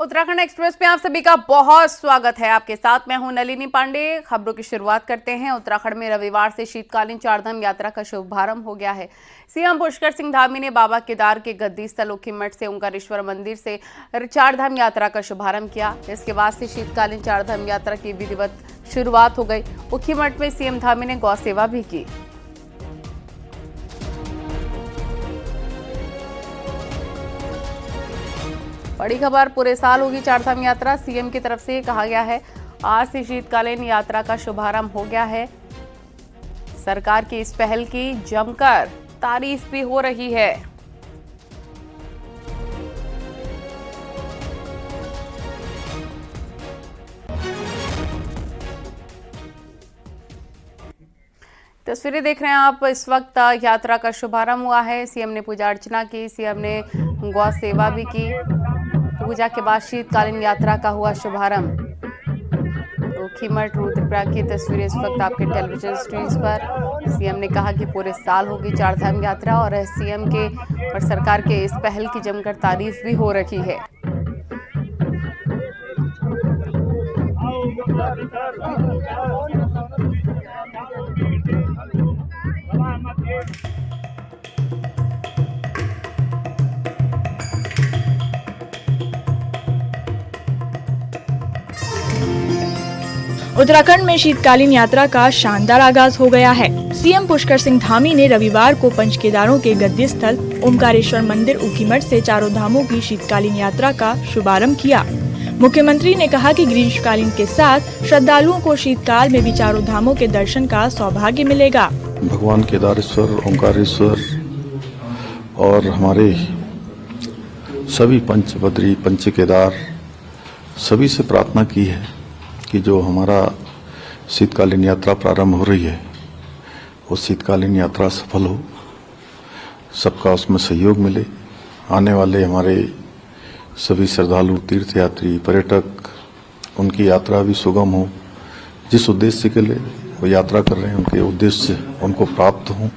Uttarakhand express में आप सभी का बहुत स्वागत है। आपके साथ मैं हूं नलिनी पांडे। खबरों की शुरुआत करते हैं। उत्तराखंड में रविवार से शीतकालीन चारधाम यात्रा का शुभारंभ हो गया है। सीएम पुष्कर सिंह धामी ने बाबा केदार के गद्दी स्थल ऊखीमठ से ओंकारेश्वर मंदिर से चारधाम यात्रा का शुभारंभ किया। इसके बाद से शीतकालीन चारधाम यात्रा की विधिवत शुरुआत हो गई। ऊखीमठ में सीएम धामी ने गौ सेवा भी की। बड़ी खबर, पूरे साल होगी चारधाम यात्रा। सीएम की तरफ से कहा गया है आज से शीतकालीन यात्रा का शुभारंभ हो गया है। सरकार की इस पहल की जमकर तारीफ भी हो रही है। तस्वीरें देख रहे हैं आप। इस वक्त यात्रा का शुभारंभ हुआ है। सीएम ने पूजा अर्चना की, सीएम ने गौ सेवा भी की। पूजा के बाद शीतकालीन यात्रा का हुआ शुभारंभ। ऊखीमठ रुद्रप्रयाग की तस्वीरें इस वक्त आपके टेलीविजन स्क्रीन पर। सीएम ने कहा कि पूरे साल होगी चारधाम यात्रा और सीएम के और सरकार के इस पहल की जमकर तारीफ भी हो रही है। उत्तराखंड में शीतकालीन यात्रा का शानदार आगाज हो गया है। सीएम पुष्कर सिंह धामी ने रविवार को पंच केदारों के गद्दी स्थल ओंकारेश्वर मंदिर ऊखीमठ से चारों धामों की शीतकालीन यात्रा का शुभारंभ किया। मुख्यमंत्री ने कहा कि ग्रीष्मकालीन के साथ श्रद्धालुओं को शीतकाल में भी चारों धामों के दर्शन का सौभाग्य मिलेगा। भगवान केदारेश्वर, ओंकारेश्वर और हमारे सभी पंच बद्री, पंच केदार सभी से प्रार्थना की है कि जो हमारा शीतकालीन यात्रा प्रारंभ हो रही है वो शीतकालीन यात्रा सफल हो, सबका उसमें सहयोग मिले। आने वाले हमारे सभी श्रद्धालु, तीर्थयात्री, पर्यटक, उनकी यात्रा भी सुगम हो। जिस उद्देश्य के लिए वो यात्रा कर रहे हैं उनके उद्देश्य उनको प्राप्त हो,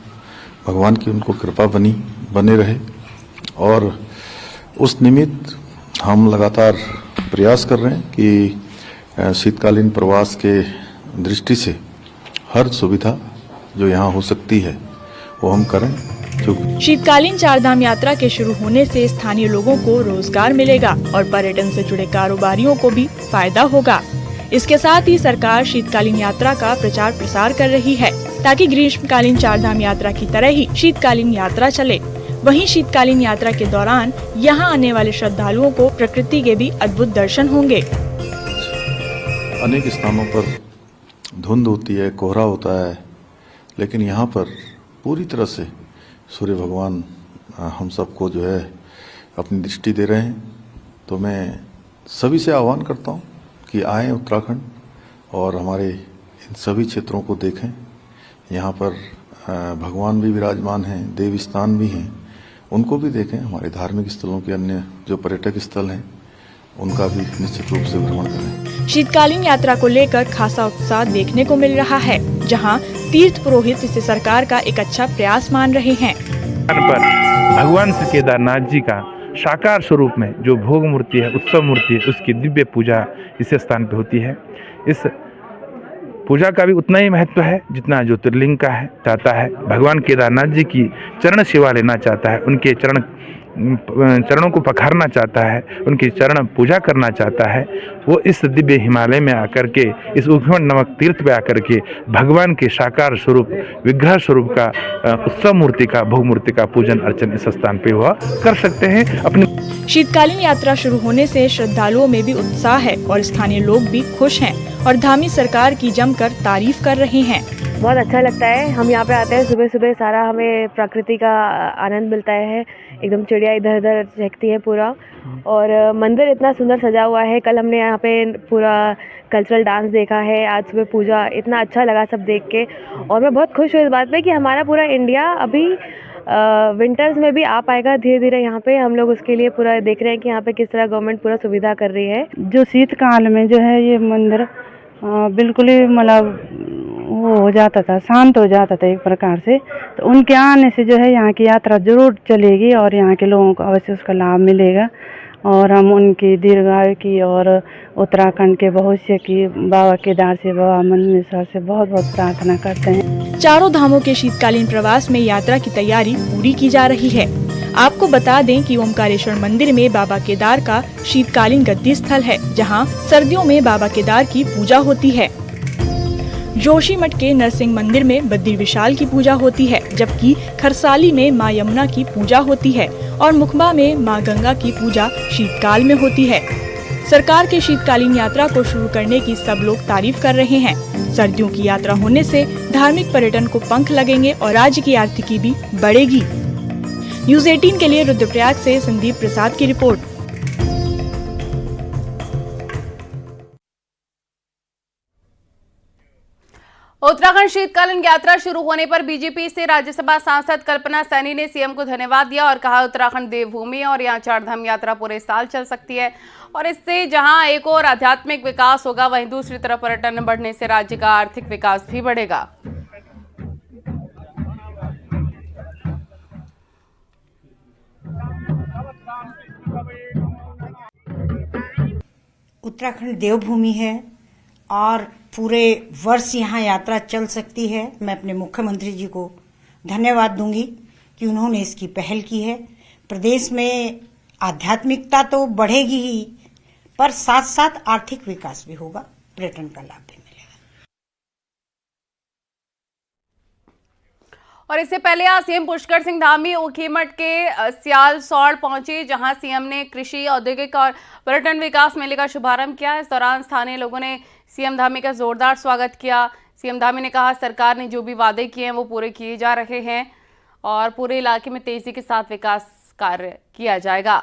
भगवान की उनको कृपा बने रहे। और उस निमित्त हम लगातार प्रयास कर रहे हैं कि शीतकालीन प्रवास के दृष्टि से हर सुविधा जो यहाँ हो सकती है वो हम करें। शीतकालीन चारधाम यात्रा के शुरू होने से स्थानीय लोगों को रोजगार मिलेगा और पर्यटन से जुड़े कारोबारियों को भी फायदा होगा। इसके साथ ही सरकार शीतकालीन यात्रा का प्रचार प्रसार कर रही है ताकि ग्रीष्मकालीन चारधाम यात्रा की तरह ही शीतकालीन यात्रा चले। वहीं शीतकालीन यात्रा के दौरान यहाँ आने वाले श्रद्धालुओं को प्रकृति के भी अद्भुत दर्शन होंगे। अनेक स्थानों पर धुंध होती है, कोहरा होता है, लेकिन यहाँ पर पूरी तरह से सूर्य भगवान हम सबको जो है अपनी दृष्टि दे रहे हैं। तो मैं सभी से आह्वान करता हूँ कि आएँ उत्तराखंड और हमारे इन सभी क्षेत्रों को देखें। यहाँ पर भगवान भी विराजमान हैं, देव स्थान भी हैं, उनको भी देखें। हमारे धार्मिक स्थलों के अन्य जो पर्यटक स्थल हैं उनका भी निश्चित रूप से भ्रमण करें। शीतकालीन यात्रा को लेकर खासा उत्साह देखने को मिल रहा है, जहां तीर्थ पुरोहित इसे सरकार का एक अच्छा प्रयास मान रहे हैं। पर भगवान श्री केदारनाथ जी का साकार स्वरूप में जो भोग मूर्ति है, उत्सव मूर्ति है, उसकी दिव्य पूजा इस स्थान पे होती है। इस पूजा का भी उतना ही महत्व है जितना ज्योतिर्लिंग का है। चाहता है भगवान केदारनाथ जी की चरण सेवा लेना चाहता है, उनके चरणों को पखारना चाहता है, उनकी चरण पूजा करना चाहता है, वो इस दिव्य हिमालय में आकर के, इस ऊखीमठ नामक तीर्थ पे आकर के भगवान के साकार स्वरूप, विग्रह स्वरूप का उत्सव मूर्ति का, भोग मूर्ति का पूजन अर्चन इस स्थान पे हुआ कर सकते हैं। अपनी शीतकालीन यात्रा शुरू होने से श्रद्धालुओं में भी उत्साह है और स्थानीय लोग भी खुश हैं और धामी सरकार की जमकर तारीफ कर रहे हैं। बहुत अच्छा लगता है। हम यहाँ पे आते हैं सुबह सुबह, सारा हमें प्रकृति का आनंद मिलता है। एकदम चिड़िया इधर उधर चहकती है पूरा, और मंदिर इतना सुंदर सजा हुआ है। कल हमने यहाँ पे पूरा कल्चरल डांस देखा है, आज सुबह पूजा, इतना अच्छा लगा सब देख के। और मैं बहुत खुश हूँ इस बात पे कि हमारा पूरा इंडिया अभी विंटर्स में भी आ पाएगा धीरे धीरे यहाँ पे। हम लोग उसके लिए पूरा देख रहे हैं कि यहाँ पे किस तरह गवर्नमेंट पूरा सुविधा कर रही है। जो शीतकाल में जो है ये मंदिर बिल्कुल ही मतलब वो हो जाता था, शांत हो जाता था एक प्रकार से। तो उनके आने से जो है यहाँ की यात्रा जरूर चलेगी और यहाँ के लोगों को अवश्य उसका लाभ मिलेगा। और हम उनकी दीर्घायु की और उत्तराखंड के भविष्य की बाबा केदार से, बाबा मंदनेश्वर से बहुत बहुत प्रार्थना करते हैं। चारों धामों के शीतकालीन प्रवास में यात्रा की तैयारी पूरी की जा रही है। आपको बता दें कि ओमकारेश्वर मंदिर में बाबा केदार का शीतकालीन गद्दी स्थल है, जहां सर्दियों में बाबा केदार की पूजा होती है। जोशीमठ के नरसिंह मंदिर में बद्री विशाल की पूजा होती है, जबकि खरसाली में मां यमुना की पूजा होती है और मुखबा में मां गंगा की पूजा शीतकाल में होती है। सरकार के शीतकालीन यात्रा को शुरू करने की सब लोग तारीफ कर रहे हैं। सर्दियों की यात्रा होने से धार्मिक पर्यटन को पंख लगेंगे और राज्य की आर्थिकी भी बढ़ेगी। न्यूज़ 18 के लिए रुद्रप्रयाग से संदीप प्रसाद की रिपोर्ट। उत्तराखंड शीतकालीन यात्रा शुरू होने पर बीजेपी से राज्यसभा सांसद कल्पना सैनी ने सीएम को धन्यवाद दिया और कहा उत्तराखंड देवभूमि और यहां चारधाम यात्रा पूरे साल चल सकती है और इससे जहां एक और आध्यात्मिक विकास होगा, वहीं दूसरी तरफ पर्यटन बढ़ने से राज्य का आर्थिक विकास भी बढ़ेगा। उत्तराखंड देवभूमि है और पूरे वर्ष यहाँ यात्रा चल सकती है। मैं अपने मुख्यमंत्री जी को धन्यवाद दूंगी कि उन्होंने इसकी पहल की है। प्रदेश में आध्यात्मिकता तो बढ़ेगी ही, पर साथ साथ आर्थिक विकास भी होगा, पर्यटन का लाभ भी मिलेगा। और इससे पहले आज सीएम पुष्कर सिंह धामी ऊखीमठ के सियालसौड़ पहुंचे, जहां सीएम ने कृषि, औद्योगिक और पर्यटन विकास मेले का शुभारंभ किया। इस दौरान स्थानीय लोगों ने सीएम धामी का जोरदार स्वागत किया। सीएम धामी ने कहा सरकार ने जो भी वादे किए हैं वो पूरे किए जा रहे हैं और पूरे इलाके में तेजी के साथ विकास कार्य किया जाएगा।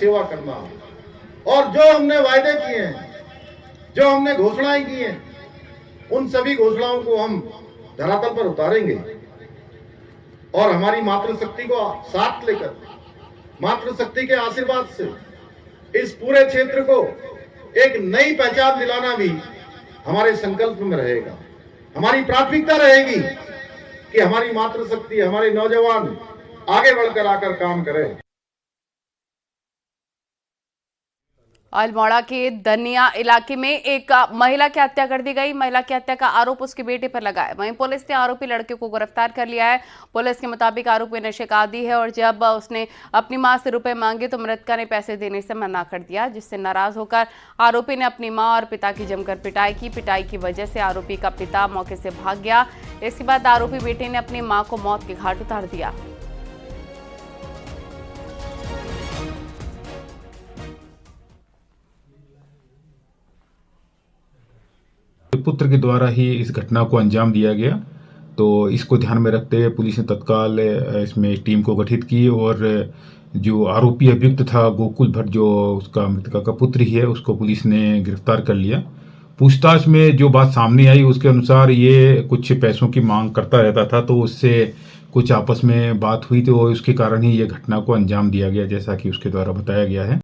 सेवा करना और जो हमने वायदे किए हैं, जो हमने घोषणाएं की हैं, उन सभी घोषणाओं को हम धरातल पर उतारेंगे और हमारी मातृशक्ति को साथ लेकर, मातृशक्ति के आशीर्वाद से इस पूरे क्षेत्र को एक नई पहचान दिलाना भी हमारे संकल्प में रहेगा। हमारी प्राथमिकता रहेगी कि हमारी मातृशक्ति, हमारे नौजवान आगे बढ़कर आकर काम करें। अल्मोड़ा के दनिया इलाके में एक महिला की हत्या कर दी गई। महिला की हत्या का आरोप उसके बेटे पर लगा है। वहीं पुलिस ने आरोपी लड़के को गिरफ्तार कर लिया है। पुलिस के मुताबिक आरोपी नशे का आदी है और जब उसने अपनी मां से रुपए मांगे तो मृतका ने पैसे देने से मना कर दिया, जिससे नाराज होकर आरोपी ने अपनी मां और पिता की जमकर पिटाई की। पिटाई की वजह से आरोपी का पिता मौके से भाग गया। इसके बाद आरोपी बेटे ने अपनी मां को मौत के घाट उतार दिया। पुत्र के द्वारा ही इस घटना को अंजाम दिया गया, तो इसको ध्यान में रखते हुए पुलिस ने तत्काल इसमें टीम को गठित की और जो आरोपी अभियुक्त था गोकुल भट्ट, जो उसका मृतका का पुत्र ही है, उसको पुलिस ने गिरफ्तार कर लिया। पूछताछ में जो बात सामने आई उसके अनुसार ये कुछ पैसों की मांग करता रहता था, तो उससे कुछ आपस में बात हुई, तो उसके कारण ही ये घटना को अंजाम दिया गया, जैसा कि उसके द्वारा बताया गया है।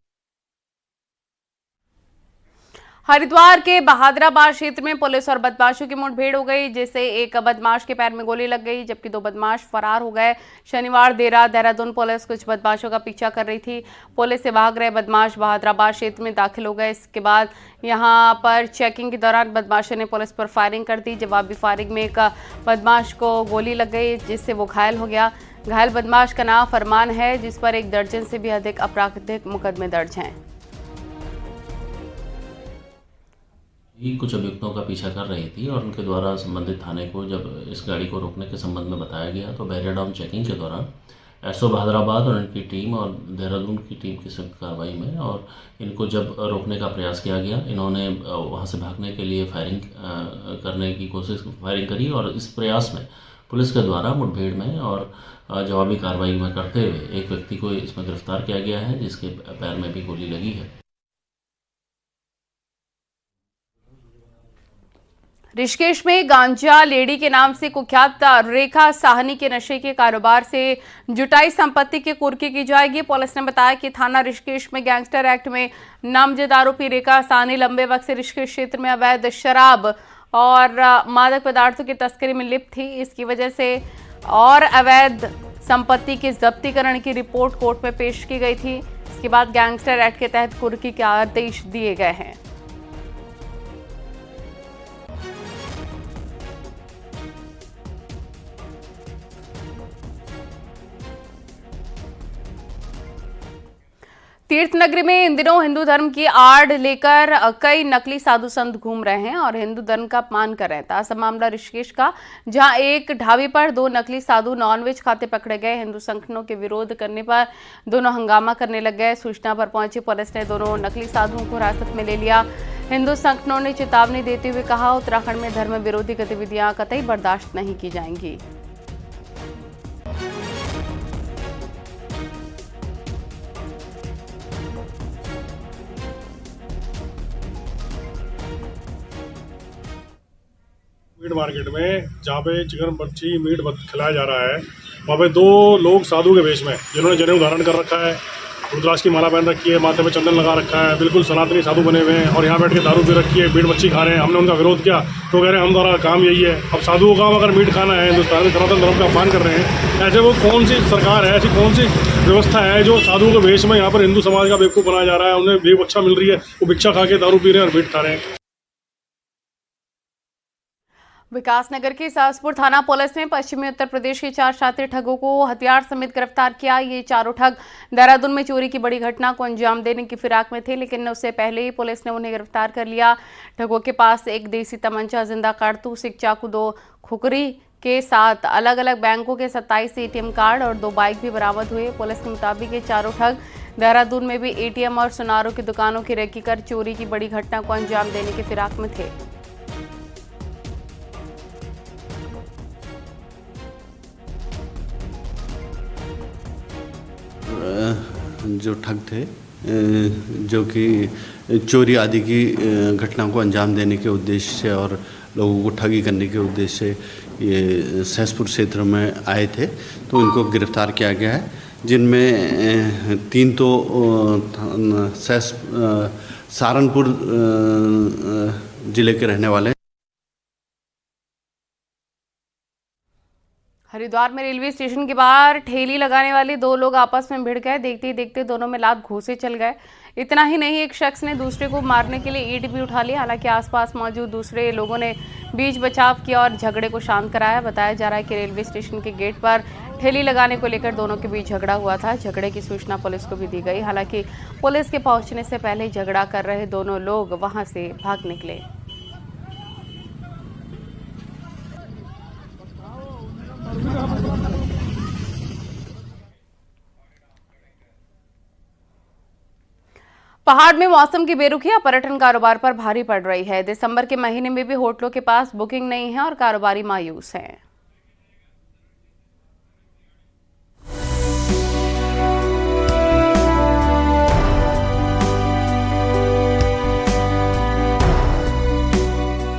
हरिद्वार के बहादुराबाद क्षेत्र में पुलिस और बदमाशों की मुठभेड़ हो गई, जिससे एक बदमाश के पैर में गोली लग गई, जबकि 2 बदमाश फरार हो गए। शनिवार देर रात देहरादून पुलिस कुछ बदमाशों का पीछा कर रही थी। पुलिस से भाग रहे बदमाश बहादुराबाद क्षेत्र में दाखिल हो गए। इसके बाद यहां पर चेकिंग के दौरान बदमाशों ने पुलिस पर फायरिंग कर दी। जवाबी फायरिंग में एक बदमाश को गोली लग गई, जिससे वो घायल हो गया। घायल बदमाश का नाम फरमान है, जिस पर 1 दर्जन से भी अधिक आपराधिक मुकदमे दर्ज हैं। कुछ अभियुक्तों का पीछा कर रही थी और उनके द्वारा संबंधित थाने को जब इस गाड़ी को रोकने के संबंध में बताया गया, तो बैरियर डाउन चेकिंग के दौरान एसओ बहादुराबाद और इनकी टीम और देहरादून की टीम की संयुक्त कार्रवाई में और इनको जब रोकने का प्रयास किया गया, इन्होंने वहां से भागने के लिए फायरिंग करी और इस प्रयास में पुलिस के द्वारा मुठभेड़ में और जवाबी कार्रवाई में करते हुए एक व्यक्ति को इसमें गिरफ्तार किया गया है, जिसके पैर में भी गोली लगी है। ऋषिकेश में गांजा लेडी के नाम से कुख्यात रेखा साहनी के नशे के कारोबार से जुटाई संपत्ति की कुर्की की जाएगी। पुलिस ने बताया कि थाना ऋषिकेश में गैंगस्टर एक्ट में नामजद आरोपी रेखा साहनी लंबे वक्त से ऋषिकेश क्षेत्र में अवैध शराब और मादक पदार्थों की तस्करी में लिप्त थी। इसकी वजह से और अवैध संपत्ति के जब्तीकरण की रिपोर्ट कोर्ट में पेश की गई थी। इसके बाद गैंगस्टर एक्ट के तहत कुर्की के आदेश दिए गए हैं। तीर्थ नगरी में इन दिनों हिंदू धर्म की आड़ लेकर कई नकली साधु संत घूम रहे हैं और हिंदू धर्म का अपमान कर रहे हैं। ताजा मामला ऋषिकेश का, जहां एक ढाबे पर 2 नकली साधु नॉनवेज खाते पकड़े गए। हिंदू संगठनों के विरोध करने पर दोनों हंगामा करने लग गए। सूचना पर पहुंची पुलिस ने दोनों नकली साधुओं को हिरासत में ले लिया। हिंदू संगठनों ने चेतावनी देते हुए कहा, उत्तराखंड में धर्म विरोधी गतिविधियां कतई बर्दाश्त नहीं की जाएंगी। मीट मार्केट में जहाँ पे चिकन मच्छी मीट खिलाया जा रहा है, वहाँ पे 2 लोग साधु के वेश में, जिन्होंने जनेऊ धारण कर रखा है, रुद्राक्ष की माला पहन रखी है, माथे पे चंदन लगा रखा है, बिल्कुल सनातनी साधु बने हुए हैं और यहाँ बैठ के दारू पी रखी है, मीट मच्छी खा रहे हैं। हमने उनका विरोध किया तो कह रहे हैं हमारा काम यही है। अब साधुओं का अगर मीट खाना है, हिंदुस्तान में सनातन धर्म का अपमान कर रहे हैं, ऐसे वो कौन सी सरकार है, ऐसी कौन सी व्यवस्था है जो साधुओं के वेश में यहाँ पर हिंदू समाज का बेवकूफ़ बनाया जा रहा है। उन्हें भी भिक्षा मिल रही है, वो भिक्षा खा के दारू पी रहे हैं और मीट खा रहे हैं। विकासनगर के सासपुर थाना पुलिस ने पश्चिमी उत्तर प्रदेश के 4 शातिर ठगों को हथियार समेत गिरफ्तार किया। ये चारों ठग देहरादून में चोरी की बड़ी घटना को अंजाम देने की फिराक में थे, लेकिन उससे पहले ही पुलिस ने उन्हें गिरफ्तार कर लिया। ठगों के पास एक देसी तमंचा, जिंदा कारतूस, एक चाकू, 2 खुकरी के साथ अलग अलग बैंकों के 27 एटीएम कार्ड और 2 बाइक भी बरामद हुए। पुलिस के मुताबिक ये चारों ठग देहरादून में भी एटीएम और सुनारों की दुकानों की रेकी कर चोरी की बड़ी घटना को अंजाम देने की फिराक में थे। जो ठग थे, जो कि चोरी आदि की घटना को अंजाम देने के उद्देश्य से और लोगों को ठगी करने के उद्देश्य से ये सहसपुर क्षेत्र में आए थे, तो इनको गिरफ्तार किया गया है, जिनमें 3 तो सहारनपुर जिले के रहने वाले। हरिद्वार में रेलवे स्टेशन के बाहर ठेली लगाने वाले 2 लोग आपस में भिड़ गए। देखते ही देखते दोनों में लात घोंसे चल गए। इतना ही नहीं, एक शख्स ने दूसरे को मारने के लिए ईंट भी उठा ली। हालांकि आसपास मौजूद दूसरे लोगों ने बीच बचाव किया और झगड़े को शांत कराया। बताया जा रहा है कि रेलवे स्टेशन के गेट पर ठेली लगाने को लेकर दोनों के बीच झगड़ा हुआ था। झगड़े की सूचना पुलिस को भी दी गई। हालांकि पुलिस के पहुंचने से पहले झगड़ा कर रहे दोनों लोग वहां से भाग निकले। पहाड़ में मौसम की बेरुखी पर्यटन कारोबार पर भारी पड़ रही है। दिसंबर के महीने में भी होटलों के पास बुकिंग नहीं है और कारोबारी मायूस हैं।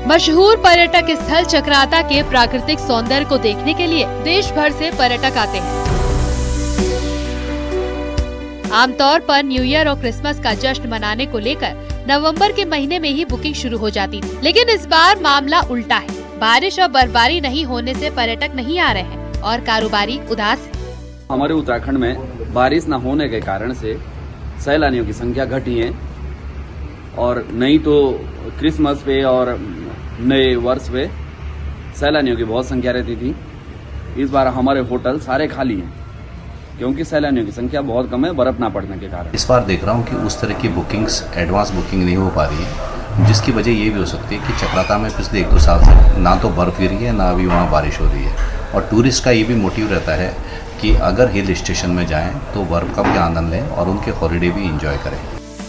मशहूर पर्यटक स्थल चक्राता के प्राकृतिक सौंदर्य को देखने के लिए देश भर से पर्यटक आते हैं। आमतौर पर न्यू ईयर और क्रिसमस का जश्न मनाने को लेकर नवंबर के महीने में ही बुकिंग शुरू हो जाती थी, लेकिन इस बार मामला उल्टा है। बारिश और बर्फबारी नहीं होने से पर्यटक नहीं आ रहे हैं और कारोबारी उदास है। हमारे उत्तराखंड में बारिश न होने के कारण से सैलानियों की संख्या घटी है और नहीं तो क्रिसमस पे और नए वर्ष पे सैलानियों की बहुत संख्या रहती थी। इस बार हमारे होटल सारे खाली हैं क्योंकि सैलानियों की संख्या बहुत कम है बर्फ ना पड़ने के कारण। इस बार देख रहा हूँ कि उस तरह की बुकिंग्स, एडवांस बुकिंग नहीं हो पा रही है, जिसकी वजह ये भी हो सकती है कि चक्राता में पिछले 1-2 साल से ना तो बर्फ गिरी है ना अभी वहाँ बारिश हो रही है। और टूरिस्ट का ये भी मोटिव रहता है कि अगर हिल स्टेशन में जाएं तो बर्फ का भी आनंद लें और उनके हॉलीडे भी इंजॉय करें।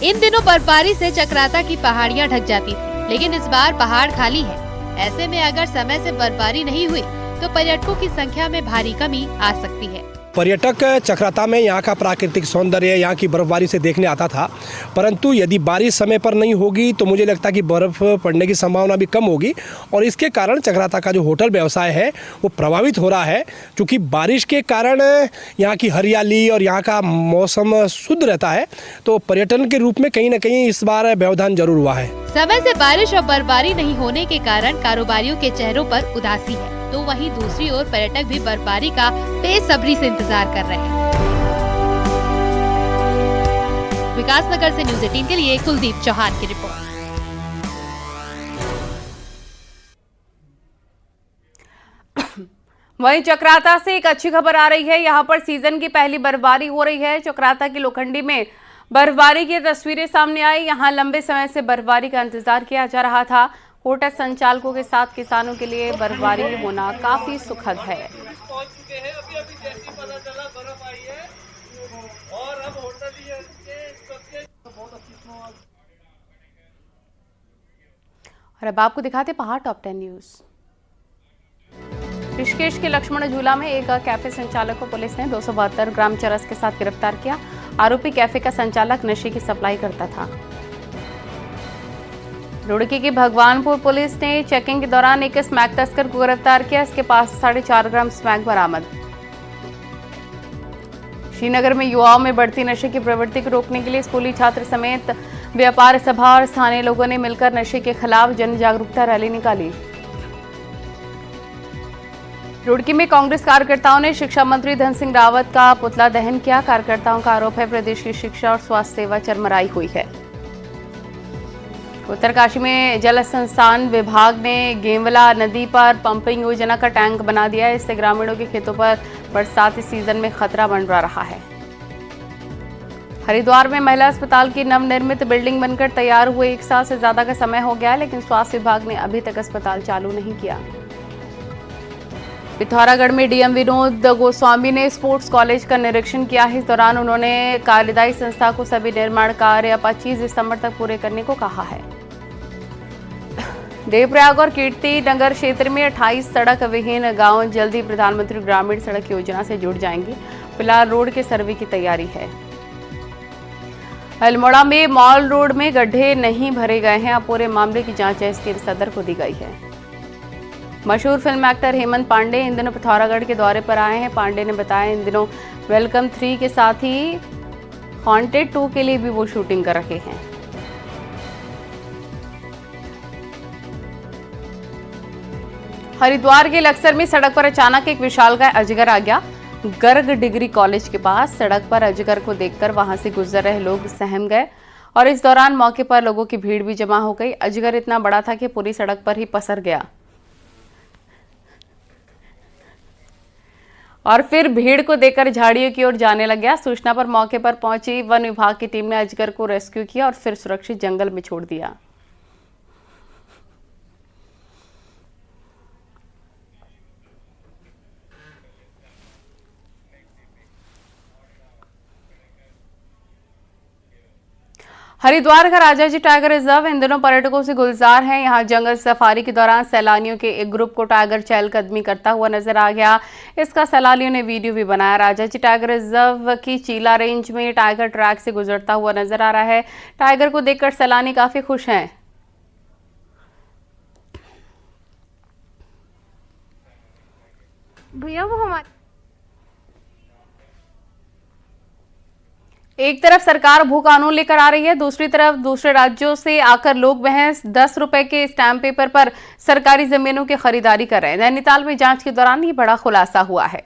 इन दिनों बर्फबारी से चक्राता की पहाड़ियाँ ढक जाती थी, लेकिन इस बार पहाड़ खाली है। ऐसे में अगर समय से बर्फबारी नहीं हुई तो पर्यटकों की संख्या में भारी कमी आ सकती है। पर्यटक चक्राता में यहाँ का प्राकृतिक सौंदर्य, यहाँ की बर्फबारी से देखने आता था, परंतु यदि बारिश समय पर नहीं होगी तो मुझे लगता है कि बर्फ पड़ने की संभावना भी कम होगी और इसके कारण चक्राता का जो होटल व्यवसाय है वो प्रभावित हो रहा है। क्योंकि बारिश के कारण यहाँ की हरियाली और यहाँ का मौसम शुद्ध रहता है, तो पर्यटन के रूप में कहीं ना कहीं इस बार व्यवधान जरूर हुआ है। समय से बारिश और बर्फबारी नहीं होने के कारण कारोबारियों के चेहरों पर उदासी है, तो वहीं दूसरी ओर पर्यटक भी बर्फबारी का बेसब्री से इंतजार कर रहे हैं। विकासनगर से न्यूज़ 18 के लिए कुलदीप चौहान की रिपोर्ट। वहीं चक्राता से एक अच्छी खबर आ रही है। यहां पर सीजन की पहली बर्फबारी हो रही है। चक्राता की लोखंडी में बर्फबारी की तस्वीरें सामने आई। यहां लंबे समय से बर्फबारी का इंतजार किया जा रहा था। होटल संचालकों के साथ किसानों के लिए बर्फबारी होना काफी सुखद है। और अब आपको दिखाते पहाड़ टॉप 10 न्यूज। ऋषिकेश के लक्ष्मण झूला में एक कैफे संचालक को पुलिस ने 272 ग्राम चरस के साथ गिरफ्तार किया। आरोपी कैफे का संचालक नशे की सप्लाई करता था। रुड़की की भगवानपुर पुलिस ने चेकिंग के दौरान एक स्मैक तस्कर को गिरफ्तार किया। इसके पास 4.5 ग्राम स्मैक बरामद। श्रीनगर में युवाओं में बढ़ती नशे की प्रवृत्ति को रोकने के लिए स्कूली छात्र समेत व्यापार सभा और स्थानीय लोगों ने मिलकर नशे के खिलाफ जन जागरूकता रैली निकाली। रुड़की में कांग्रेस कार्यकर्ताओं ने शिक्षा मंत्री धन सिंह रावत का पुतला दहन किया। कार्यकर्ताओं का आरोप है प्रदेश की शिक्षा और स्वास्थ्य सेवा चरमराई हुई है। उत्तरकाशी में जल संस्थान विभाग ने गेवला नदी पर पंपिंग योजना का टैंक बना दिया है। इससे ग्रामीणों के खेतों पर बरसाती सीजन में खतरा मंडरा रहा है। हरिद्वार में महिला अस्पताल की नवनिर्मित बिल्डिंग बनकर तैयार हुए 1 साल से ज्यादा का समय हो गया, लेकिन स्वास्थ्य विभाग ने अभी तक अस्पताल चालू नहीं किया। पिथौरागढ़ में डीएम विनोद गोस्वामी ने स्पोर्ट्स कॉलेज का निरीक्षण किया है। इस दौरान उन्होंने कार्यदायी संस्था को सभी निर्माण कार्य 25 दिसंबर तक पूरे करने को कहा है। देवप्रयाग और कीर्ति नगर क्षेत्र में 28 सड़क विहीन गांव जल्दी प्रधानमंत्री ग्रामीण सड़क योजना से जुड़ जाएंगे। फिलहाल रोड के सर्वे की तैयारी है। अल्मोड़ा में मॉल रोड में गड्ढे नहीं भरे गए हैं। अब पूरे मामले की जांच एसपी सदर को दी गई है। मशहूर फिल्म एक्टर हेमंत पांडे इन दिनों पिथौरागढ़ के दौरे पर आए हैं। पांडे ने बताया इन दिनों वेलकम 3 के साथ ही हॉन्टेड 2 के लिए भी वो शूटिंग कर रहे हैं। हरिद्वार के लक्सर में सड़क पर अचानक एक विशालकाय अजगर आ गया। गर्ग डिग्री कॉलेज के पास सड़क पर अजगर को देखकर वहां से गुजर रहे लोग सहम गए और इस दौरान मौके पर लोगों की भीड़ भी जमा हो गई। अजगर इतना बड़ा था कि पूरी सड़क पर ही पसर गया और फिर भीड़ को देखकर झाड़ियों की ओर जाने लग गया। सूचना पर मौके पर पहुंची वन विभाग की टीम ने अजगर को रेस्क्यू किया और फिर सुरक्षित जंगल में छोड़ दिया। हरिद्वार का राजाजी टाइगर रिजर्व इन दिनों पर्यटकों से गुलजार है। यहां जंगल सफारी के दौरान सैलानियों के एक ग्रुप को टाइगर चहलकदमी करता हुआ नजर आ गया। इसका सैलानियों ने वीडियो भी बनाया। राजाजी टाइगर रिजर्व की चीला रेंज में टाइगर ट्रैक से गुजरता हुआ नजर आ रहा है। टाइगर को देखकर सैलानी काफी खुश हैं। भैया वो हमारे एक तरफ सरकार भू कानून लेकर आ रही है, दूसरी तरफ दूसरे राज्यों से आकर लोग महज 10 रुपए के स्टैंप पेपर पर सरकारी जमीनों की खरीदारी कर रहे हैं। नैनीताल में जांच के दौरान ये बड़ा खुलासा हुआ है।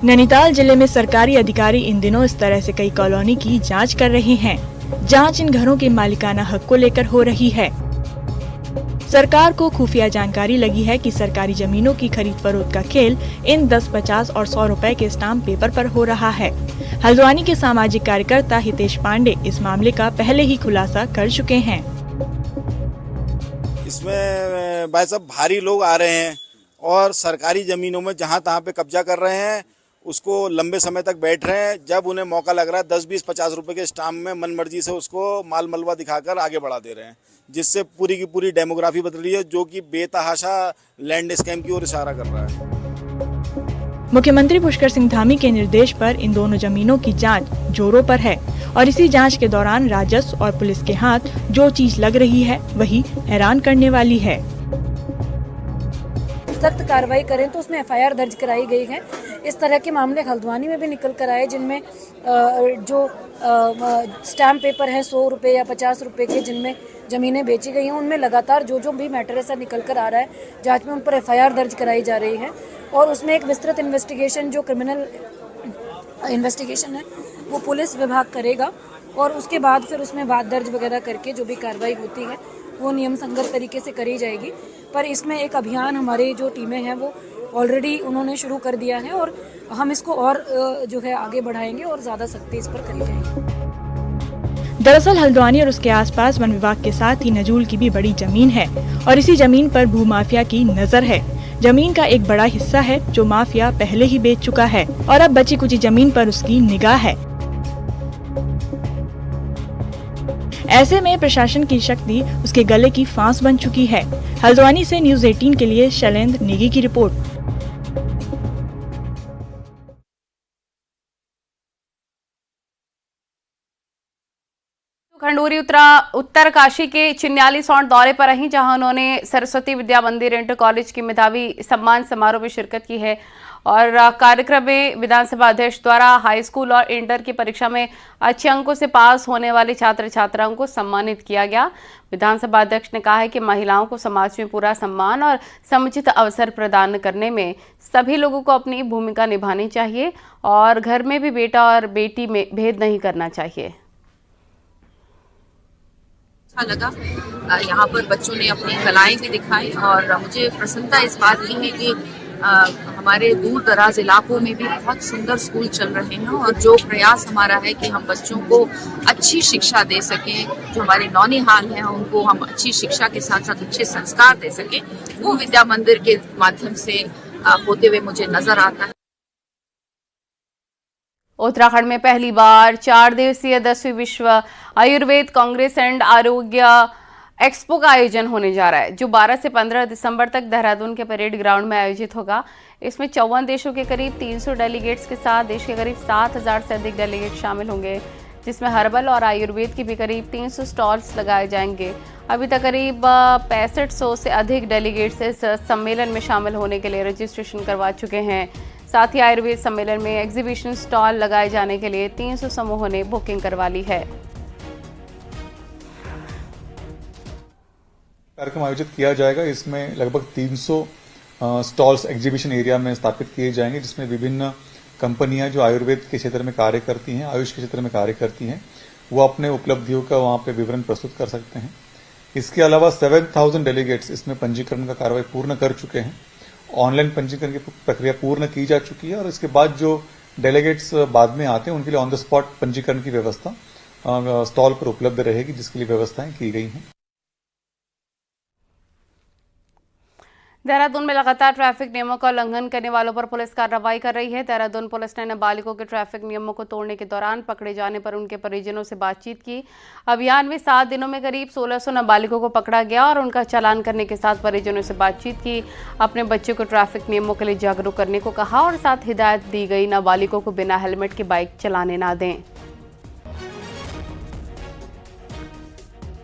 नैनीताल जिले में सरकारी अधिकारी इन दिनों इस तरह से कई कॉलोनी की जांच कर रहे हैं। जांच इन घरों के मालिकाना हक को लेकर हो रही है। सरकार को खुफिया जानकारी लगी है कि सरकारी जमीनों की खरीद फरोख्त का खेल इन 10, 50 और 100 रुपए के स्टाम्प पेपर पर हो रहा है। हल्द्वानी के सामाजिक कार्यकर्ता हितेश पांडे इस मामले का पहले ही खुलासा कर चुके हैं। इसमें भाई साहब भारी लोग आ रहे हैं और सरकारी जमीनों में जहां तहां पे कब्जा कर रहे हैं, उसको लंबे समय तक बैठ रहे हैं। जब उन्हें मौका लग रहा है 10, 20, 50 रुपए के स्टाम्प में मनमर्जी से उसको माल मलबा दिखाकर आगे बढ़ा दे रहे हैं, जिससे पूरी की पूरी डेमोग्राफी बदल रही है, जो कि बेतहाशा लैंड स्कैम की ओर इशारा कर रहा है। मुख्यमंत्री पुष्कर सिंह धामी के निर्देश पर इन दोनों जमीनों की जांच जोरों पर है और इसी जांच के दौरान राजस्व और पुलिस के हाथ जो चीज लग रही है वही हैरान करने वाली है। सख्त कार्रवाई करें तो उसमें FIR दर्ज कराई गई है। इस तरह के मामले हल्द्वानी में भी निकल कर आए जिनमें जो स्टैम्प पेपर हैं 100 रुपये या 50 रुपये के जिनमें ज़मीनें बेची गई हैं, उनमें लगातार जो भी मैटर ऐसा निकल कर आ रहा है, जांच में उन पर FIR दर्ज कराई जा रही है और उसमें एक विस्तृत इन्वेस्टिगेशन जो क्रिमिनल इन्वेस्टिगेशन है वो पुलिस विभाग करेगा और उसके बाद फिर उसमें वाद दर्ज वगैरह करके जो भी कार्रवाई होती है वो नियम संगत तरीके से करी जाएगी। पर इसमें एक अभियान हमारे जो टीमें हैं वो ऑलरेडी उन्होंने शुरू कर दिया है और हम इसको और जो है आगे बढ़ाएंगे और ज़्यादा सख्ती इस पर करी जाएगी। दरअसल हल्द्वानी और उसके आसपास वन विभाग के साथ ही नजूल की भी बड़ी जमीन है और इसी जमीन पर भूमाफिया की नजर है। जमीन का एक बड़ा हिस्सा है जो माफिया पहले ही बेच चुका है और अब बची कुची जमीन पर उसकी निगाह है। ऐसे में प्रशासन की शक्ति उसके गले की फांस बन चुकी है। हल्द्वानी से न्यूज़ 18 के लिए शैलेंद्र नेगी की रिपोर्ट। खंडूरी उत्तरकाशी के चिन्याली सौंड दौरे पर रहीं, जहां उन्होंने सरस्वती विद्या मंदिर इंटर कॉलेज की मेधावी सम्मान समारोह में शिरकत की है और कार्यक्रम में विधानसभा अध्यक्ष द्वारा हाई स्कूल और इंटर की परीक्षा में अच्छे अंकों से पास होने वाले छात्र छात्राओं को सम्मानित किया गया। विधानसभा अध्यक्ष ने कहा है कि महिलाओं को समाज में पूरा सम्मान और समुचित अवसर प्रदान करने में सभी लोगों को अपनी भूमिका निभानी चाहिए और घर में भी बेटा और बेटी में भेद नहीं करना चाहिए। अच्छा लगा, यहाँ पर बच्चों ने अपनी कलाएं भी दिखाई और मुझे प्रसन्नता इस बात की है कि हमारे दूर दराज इलाकों में भी बहुत सुंदर स्कूल चल रहे हैं और जो प्रयास हमारा है कि हम बच्चों को अच्छी शिक्षा दे सकें, जो हमारे नौनिहाल हैं उनको हम अच्छी शिक्षा के साथ साथ अच्छे संस्कार दे सकें, वो विद्या मंदिर के माध्यम से होते हुए मुझे नजर आता है। उत्तराखंड में पहली बार 4 दिवसीय 10वीं विश्व आयुर्वेद कांग्रेस एंड आरोग्य एक्सपो का आयोजन होने जा रहा है, जो 12 से 15 दिसंबर तक देहरादून के परेड ग्राउंड में आयोजित होगा। इसमें 54 देशों के करीब 300 डेलीगेट्स के साथ देश के करीब 7000 से अधिक डेलीगेट शामिल होंगे, जिसमें हर्बल और आयुर्वेद की भी करीब 300 स्टॉल्स लगाए जाएंगे। अभी तक करीब 6500 से अधिक डेलीगेट्स इस सम्मेलन में शामिल होने के लिए रजिस्ट्रेशन करवा चुके हैं। साथ ही आयुर्वेद सम्मेलन में एग्जीबिशन स्टॉल लगाए जाने के लिए 300 समूहों ने बुकिंग करवा ली है। कार्यक्रम आयोजित किया जाएगा। इसमें लगभग 300 स्टॉल्स एग्जीबिशन एरिया में स्थापित किए जाएंगे, जिसमें विभिन्न कंपनियां जो आयुर्वेद के क्षेत्र में कार्य करती हैं, आयुष के क्षेत्र में कार्य करती हैं, वो अपने उपलब्धियों का वहां पे विवरण प्रस्तुत कर सकते हैं। इसके अलावा 7000 डेलीगेट्स इसमें पंजीकरण का कार्रवाई पूर्ण कर चुके हैं। ऑनलाइन पंजीकरण की प्रक्रिया पूर्ण की जा चुकी है और इसके बाद जो डेलीगेट्स बाद में आते हैं उनके लिए ऑन द स्पॉट पंजीकरण की व्यवस्था स्टॉल पर उपलब्ध रहेगी, जिसके लिए व्यवस्थाएं की गई हैं। देहरादून में लगातार ट्रैफिक नियमों का उल्लंघन करने वालों पर पुलिस कार्रवाई कर रही है। देहरादून पुलिस ने नाबालिगों के ट्रैफिक नियमों को तोड़ने के दौरान पकड़े जाने पर उनके परिजनों से बातचीत की। अभियान में 7 दिनों में करीब 1600 नाबालिगों को पकड़ा गया और उनका चालान करने के साथ परिजनों से बातचीत की। अपने बच्चों को ट्रैफिक नियमों के लिए जागरूक करने को कहा और साथ हिदायत दी गई नाबालिगों को बिना हेलमेट के बाइक चलाने ना दें।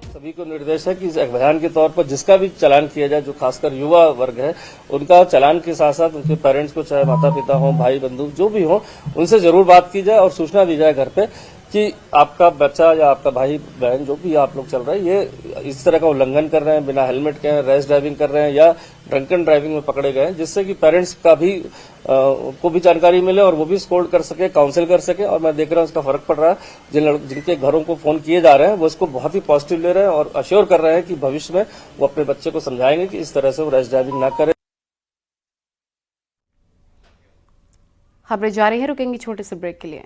सभी को निर्देश है कि इस अभियान के तौर पर जिसका भी चालान किया जाए, जो खासकर युवा वर्ग है, उनका चालान के साथ साथ उनके पेरेंट्स को, चाहे माता पिता हो, भाई बंधु जो भी हो, उनसे जरूर बात की जाए और सूचना दी जाए घर पे कि आपका बच्चा या आपका भाई बहन जो भी आप लोग चल रहे हैं, ये इस तरह का उल्लंघन कर रहे हैं, बिना हेलमेट के रैश ड्राइविंग कर रहे हैं या ड्रंकन ड्राइविंग में पकड़े गए हैं, जिससे कि पेरेंट्स का भी को भी जानकारी मिले और वो भी स्कोल्ड कर सके, काउंसिल कर सके। और मैं देख रहा हूँ इसका फर्क पड़ रहा है। जिनके घरों को फोन किए जा रहे हैं वो इसको बहुत ही पॉजिटिव ले रहे हैं और अश्योर कर रहे हैं कि भविष्य में वो अपने बच्चे को समझाएंगे कि इस तरह से वो रैश ड्राइविंग ना करे। खबरें जारी है, रुकेंगी छोटे से ब्रेक के लिए।